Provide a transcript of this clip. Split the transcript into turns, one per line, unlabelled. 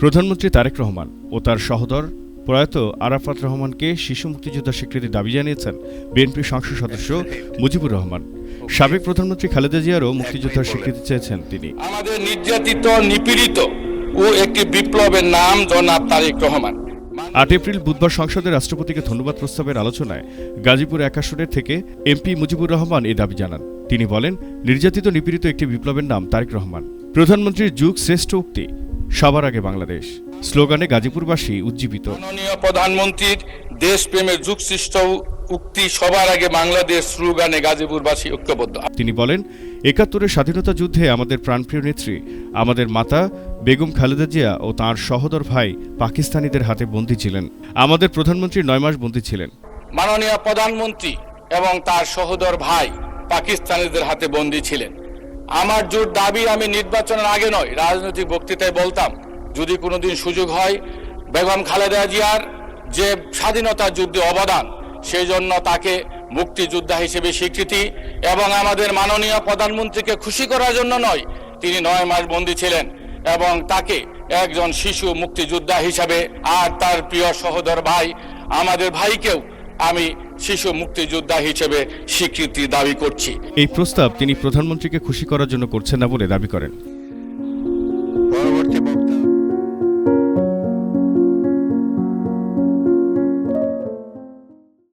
প্রধানমন্ত্রী তারেক রহমান ও তার সহোদর প্রয়াত আরাফাত রহমানকে শিশু মুক্তিযোদ্ধার স্বীকৃতি দাবি জানিয়েছেন বিএনপি সংসদ সদস্য মুজিবুর রহমান। সাবেক প্রধানমন্ত্রী খালেদা জিয়ারও মুক্তিযোদ্ধার স্বীকৃতি চেয়েছেন তিনি।
আমাদের নির্যাতিত, নিপীড়িত ও একটি বিপ্লবের নাম জনাব তারেক রহমান।
৮ এপ্রিল বুধবার সংসদে রাষ্ট্রপতিকে ধন্যবাদ প্রস্তাবের আলোচনায় গাজীপুর ১ আসনের থেকে এমপি মুজিবুর রহমান এই দাবি জানান। তিনি বলেন, নির্যাতিত নিপীড়িত একটি বিপ্লবের নাম তারেক রহমান। প্রধানমন্ত্রীর যুগ শ্রেষ্ঠ উক্তি, সবার আগে বাংলাদেশ স্লোগানে গাজীপুরবাসী উজ্জীবিত।
মাননীয় প্রধানমন্ত্রীর দেশপ্রেমের যুগসৃষ্ট উক্তি সবার আগে বাংলাদেশ স্লোগানে গাজীপুরবাসী ঐক্যবদ্ধ।
তিনি বলেন, ৭১-এর স্বাধীনতা যুদ্ধে আমাদের প্রাণপ্রিয় নেত্রী, আমাদের মাতা বেগম খালেদা জিয়া ও তাঁর সহোদর ভাই পাকিস্তানিদের হাতে বন্দী ছিলেন। আমাদের প্রধানমন্ত্রী ৯ মাস বন্দী ছিলেন।
মাননীয় প্রধানমন্ত্রী এবং তার সহোদর ভাই পাকিস্তানিদের হাতে বন্দী ছিলেন। আমার জোর দাবি, আমি নির্বাচনের আগে নয়, রাজনৈতিক বক্তৃতায় বলতাম, যদি কোনোদিন সুযোগ হয় বেগম খালেদা জিয়ার যে স্বাধীনতা যুদ্ধে অবদান, সেই জন্য তাকে মুক্তিযোদ্ধা হিসেবে স্বীকৃতি, এবং আমাদের মাননীয় প্রধানমন্ত্রীকে খুশি করার জন্য নয়, তিনি ৯ মাস বন্দী ছিলেন, এবং তাকে একজন শিশু মুক্তিযোদ্ধা হিসাবে, আর তার প্রিয় সহোদর ভাই আমাদের ভাইকেও আমি শিশু মুক্তিযোদ্ধা হিসেবে স্বীকৃতি দাবি করছি।
এই প্রস্তাব তিনি প্রধানমন্ত্রীকে খুশি করার জন্য করছেন না বলে দাবি করেন।